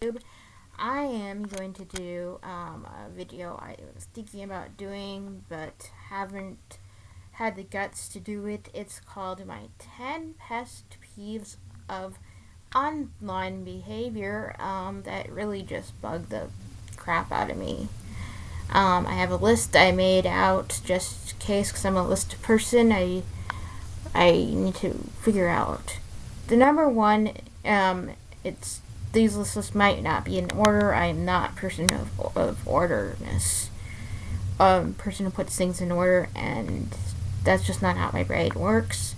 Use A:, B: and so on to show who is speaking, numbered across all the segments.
A: I am going to do a video I was thinking about doing but haven't had the guts to do it. It's called my 10 pest peeves of online behavior that really just bug the crap out of me. I have a list I made out just in case because I'm a list person. I need to figure out. The number one, it's these lists might not be in order. I am not a person of orderness. Person who puts things in order, and that's just not how my brain works.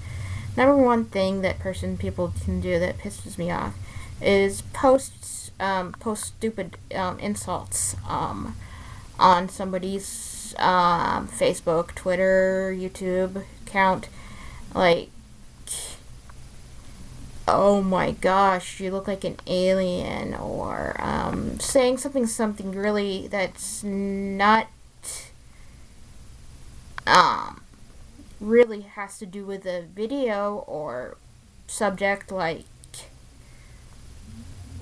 A: Number one thing that people can do that pisses me off is post stupid insults on somebody's Facebook, Twitter, YouTube account. Like, oh my gosh, you look like an alien, or saying something really that's not really has to do with a video or subject, like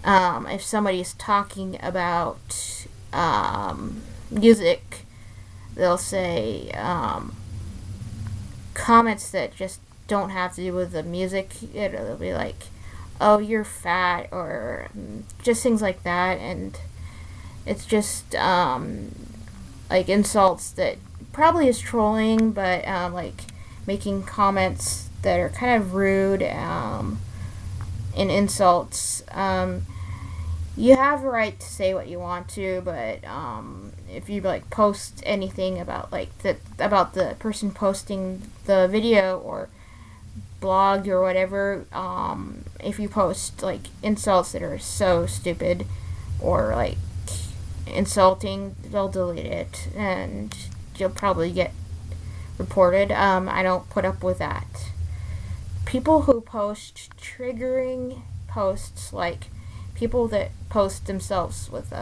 A: if somebody's talking about music, they'll say comments that just don't have to do with the music. It'll be like, oh, you're fat, or just things like that, and it's just like insults that probably is trolling, but like making comments that are kind of rude and insults. You have a right to say what you want to, but if you like post anything about about the person posting the video or blog or whatever, if you post like insults that are so stupid or like insulting, they'll delete it and you'll probably get reported. I don't put up with that. People who post triggering posts, like people that post themselves with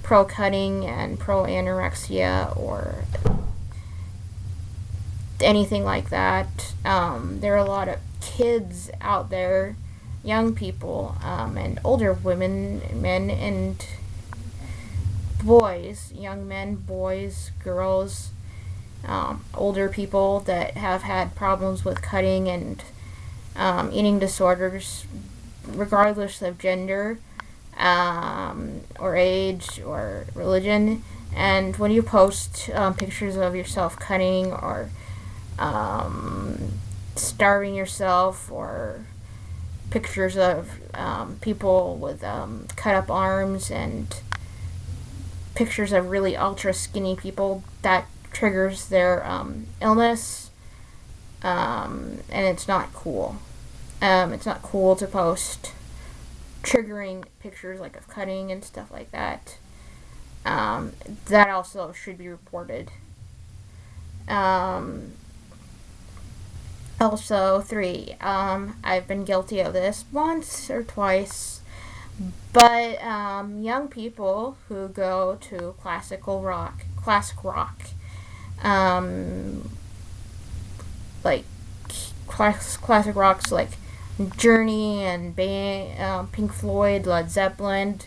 A: pro cutting and pro anorexia or anything like that. There are a lot of kids out there, young people, and older women, men, and boys, young men, boys, girls, older people that have had problems with cutting and eating disorders, regardless of gender or age or religion. And when you post pictures of yourself cutting or starving yourself, or pictures of people with cut up arms, and pictures of really ultra skinny people, that triggers their illness, and it's not cool. It's not cool to post triggering pictures like of cutting and stuff like that. That also should be reported. Also, 3, I've been guilty of this once or twice, but young people who go to classic rock, like classic rocks like Journey and Pink Floyd, Led Zeppelin,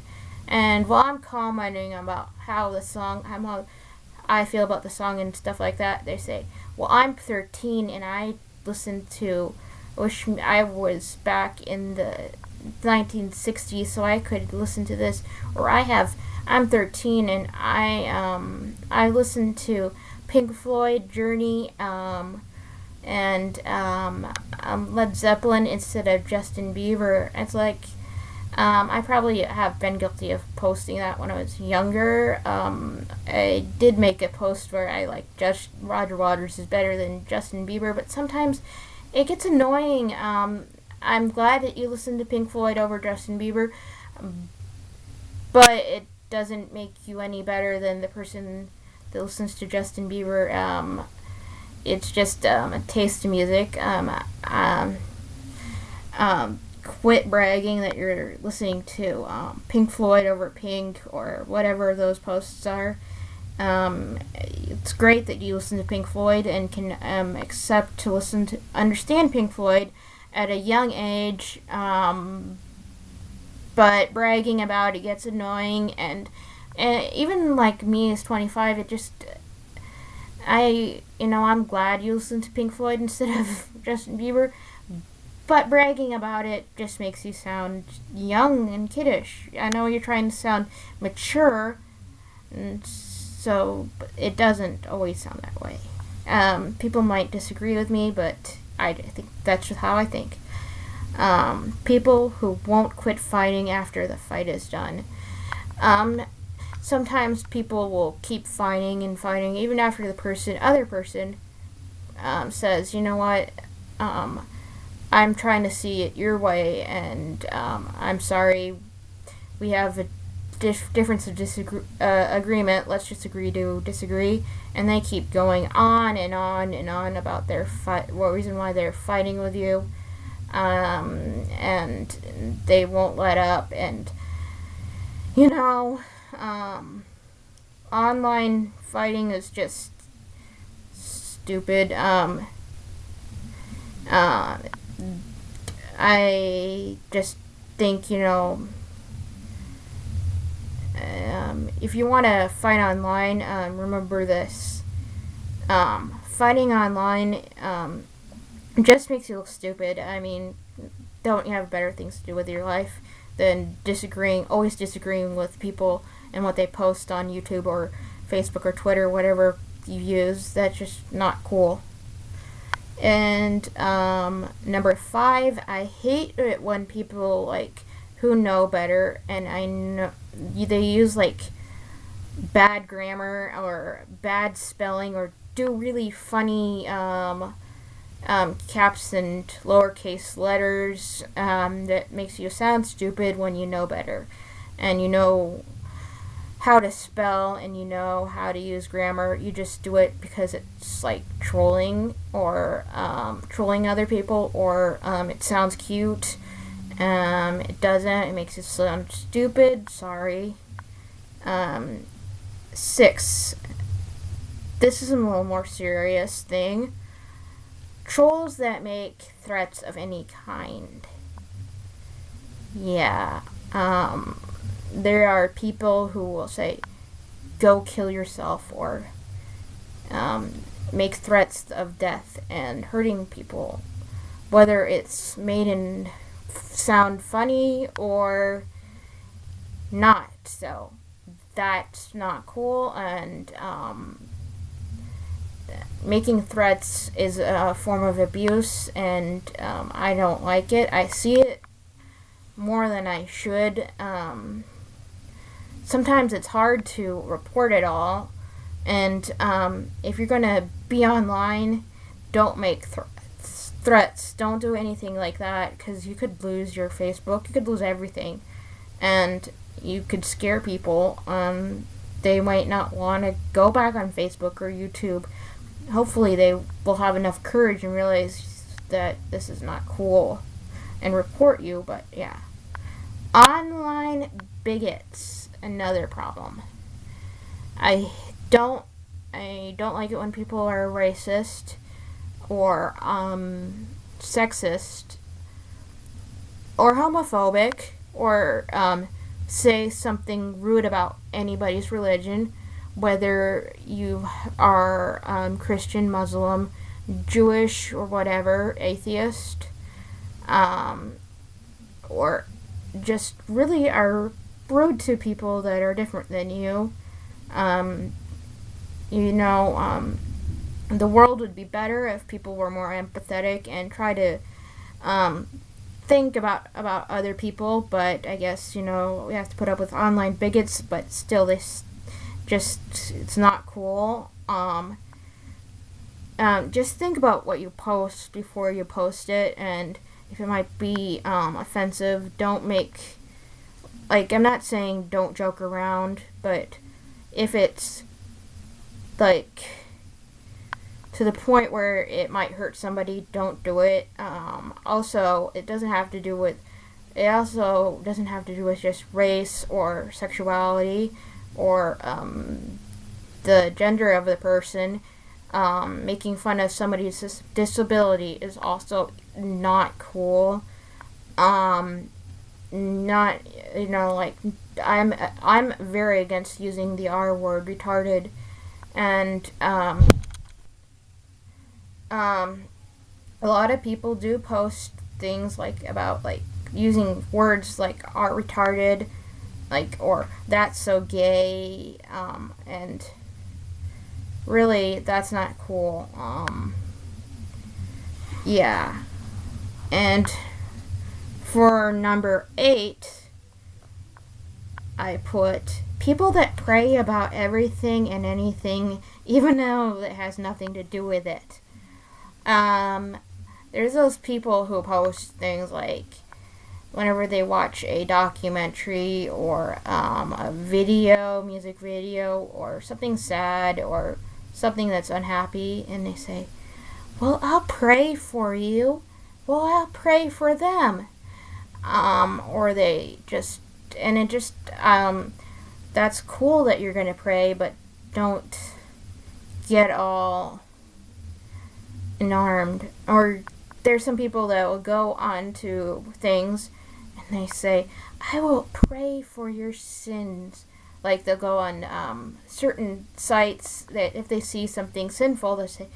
A: and while I'm commenting about how I feel about the song and stuff like that, they say, well, I'm 13 and I listen to, wish I was back in the 1960s so I could listen to this, or I'm 13 and I listen to Pink Floyd, Journey, and Led Zeppelin instead of Justin Bieber. It's like, I probably have been guilty of posting that when I was younger. I did make a post where I like Roger Waters is better than Justin Bieber, but sometimes it gets annoying. I'm glad that you listen to Pink Floyd over Justin Bieber, but it doesn't make you any better than the person that listens to Justin Bieber. It's just a taste of music. Quit bragging that you're listening to Pink Floyd over Pink or whatever those posts are. It's great that you listen to Pink Floyd and can accept to understand Pink Floyd at a young age, but bragging about it gets annoying, and even like me as 25, it just I'm glad you listen to Pink Floyd instead of Justin Bieber, but bragging about it just makes you sound young and kiddish. I know you're trying to sound mature, and so but it doesn't always sound that way. People might disagree with me, but I think that's just how I think. People who won't quit fighting after the fight is done. Sometimes people will keep fighting and fighting even after the other person says, you know what, I'm trying to see it your way, and I'm sorry, we have a difference of agreement. Let's just agree to disagree. And they keep going on and on and on about their what reason why they're fighting with you, and they won't let up. And online fighting is just stupid. I just think, if you want to fight online, remember this. Fighting online just makes you look stupid. I mean, don't you have better things to do with your life than always disagreeing with people and what they post on YouTube or Facebook or Twitter, whatever you use? That's just not cool. And number 5, I hate it when people who know better, and I know they use bad grammar or bad spelling or do really funny caps and lowercase letters that makes you sound stupid when you know better, and you know how to spell and you know how to use grammar. You just do it because it's trolling or trolling other people, or it sounds cute. It doesn't. It makes it sound stupid. Sorry. 6. This is a little more serious thing. Trolls that make threats of any kind. Yeah. There are people who will say, go kill yourself, or make threats of death and hurting people, whether it's made in sound funny or not. So that's not cool, and making threats is a form of abuse, and I don't like it. I see it more than I should. Sometimes it's hard to report it all, and if you're going to be online, don't make threats. Don't do anything like that, because you could lose your Facebook. You could lose everything, and you could scare people. They might not want to go back on Facebook or YouTube. Hopefully they will have enough courage and realize that this is not cool and report you. But yeah, online bigots, another problem. I don't like it when people are racist or sexist or homophobic, or say something rude about anybody's religion, whether you are Christian, Muslim, Jewish, or whatever, atheist, or just really are rude to people that are different than you. The world would be better if people were more empathetic and try to think about other people, but I guess, we have to put up with online bigots, but still it's not cool. Just think about what you post before you post it, and if it might be offensive, don't make, I'm not saying don't joke around, but if it's to the point where it might hurt somebody, don't do it. Also, it doesn't have to do with just race or sexuality or the gender of the person. Making fun of somebody's disability is also not cool. not, like, I'm very against using the R word, retarded, and a lot of people do post things like about like using words like are retarded, like, or that's so gay, and really that's not cool. Yeah. And for number 8, I put people that pray about everything and anything, even though it has nothing to do with it. There's those people who post things like whenever they watch a documentary or a video, music video, or something sad or something that's unhappy, and they say, well, I'll pray for you. Well, I'll pray for them. Or they just, and it just, that's cool that you're going to pray, but don't get all enarmed. Or there's some people that will go on to things and they say, I will pray for your sins. Like they'll go on certain sites that if they see something sinful, they'll say,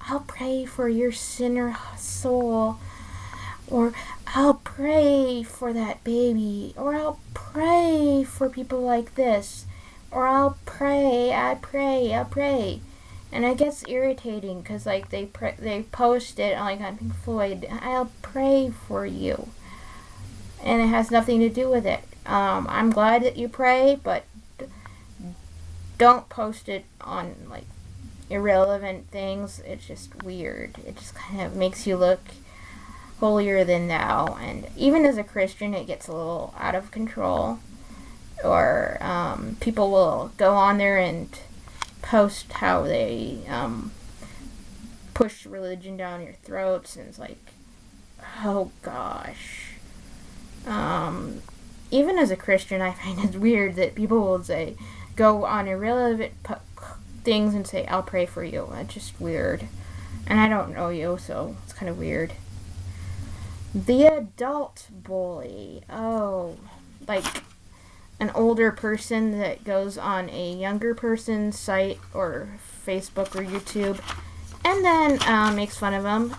A: I'll pray for your sinner soul. Or I'll pray for that baby. Or I'll pray for people like this. Or I'll pray. And it gets irritating because like they post it like on Pink Floyd. I'll pray for you, and it has nothing to do with it. I'm glad that you pray, but don't post it on like irrelevant things. It's just weird. It just kind of makes you look holier than thou, and even as a Christian, it gets a little out of control. Or people will go on there and post how they push religion down your throats, and it's like, oh gosh. Even as a Christian, I find it weird that people will say, go on irrelevant things and say, I'll pray for you. It's just weird. And I don't know you, so it's kind of weird. The adult bully. Oh, like an older person that goes on a younger person's site or Facebook or YouTube and then makes fun of them.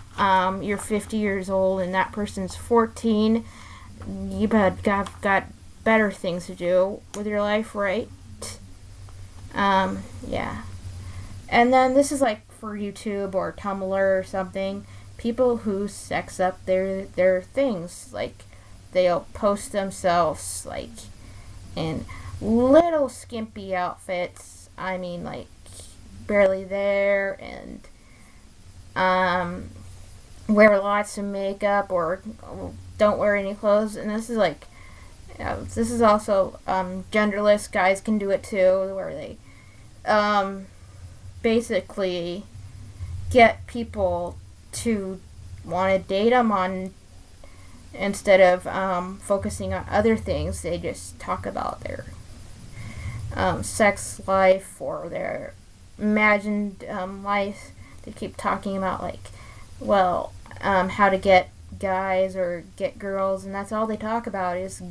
A: You're 50 years old and that person's 14. You got better things to do with your life, right? Yeah. And then this is like for YouTube or Tumblr or something. People who sex up their things. Like, they'll post themselves, like, in little skimpy outfits. I mean, like, barely there, and wear lots of makeup or don't wear any clothes. And this is like, this is also genderless. Guys can do it too, where they basically get people to want to date them on, instead of focusing on other things. They just talk about their sex life or their imagined life. They keep talking about, like, well, how to get guys or get girls, and that's all they talk about is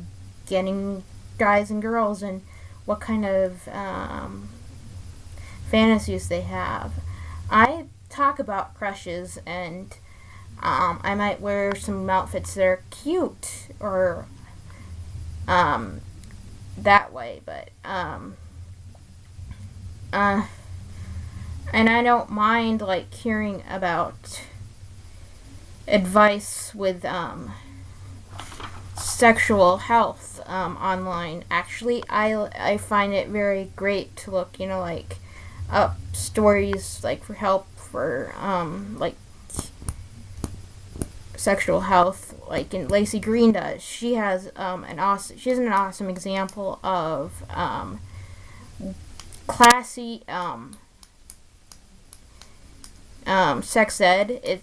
A: getting guys and girls and what kind of fantasies they have. I talk about crushes, and I might wear some outfits that are cute or that way, but and I don't mind like hearing about advice with sexual health online. Actually, I find it very great to look, like up stories like for help for like sexual health, like in Lacey Green does. She has an awesome example of classy sex ed.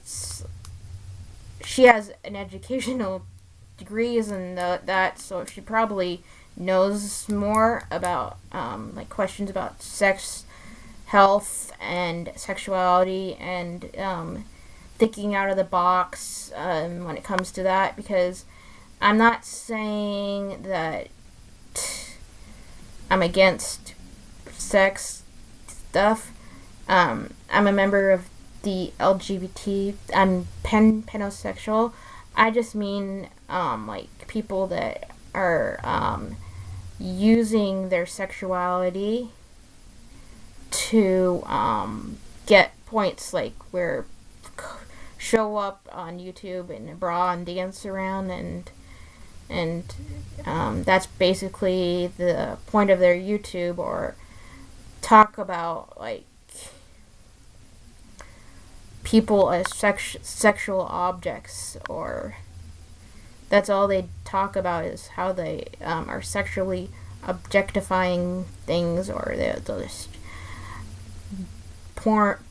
A: She has an educational degrees and that, so she probably knows more about like questions about sex health and sexuality and thinking out of the box when it comes to that, because I'm not saying that I'm against sex stuff. I'm a member of the LGBT. I'm pansexual. I just mean like people that are using their sexuality to get points, like where show up on YouTube in a bra and dance around, and that's basically the point of their YouTube, or talk about like people as sexual objects, or that's all they talk about is how they are sexually objectifying things, or they'll just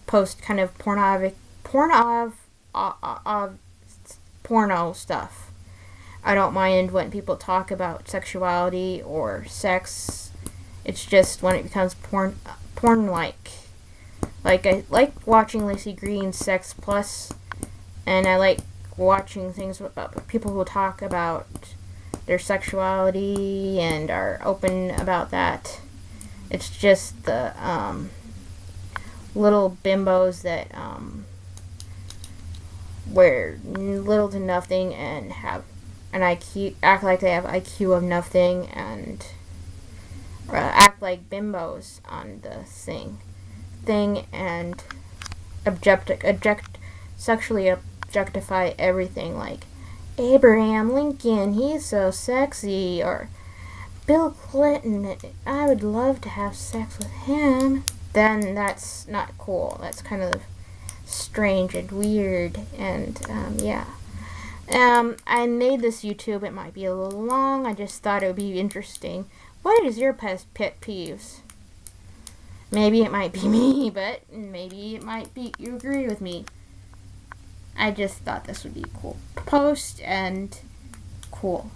A: post kind of porno stuff. I don't mind when people talk about sexuality or sex. It's just when it becomes porn like. Like, I like watching Lacey Green's Sex Plus, and I like watching things about people who talk about their sexuality and are open about that. It's just the little bimbos that wear little to nothing and have an IQ, act like they have IQ of nothing, and act like bimbos on the thing and sexually objectify everything, like Abraham Lincoln, he's so sexy, or Bill Clinton, I would love to have sex with him. Then that's not cool. That's kind of strange and weird, and yeah. I made this YouTube. It might be a little long. I just thought it would be interesting. What is your pet peeves? Maybe it might be me, but maybe it might be you agree with me. I just thought this would be a cool post and cool.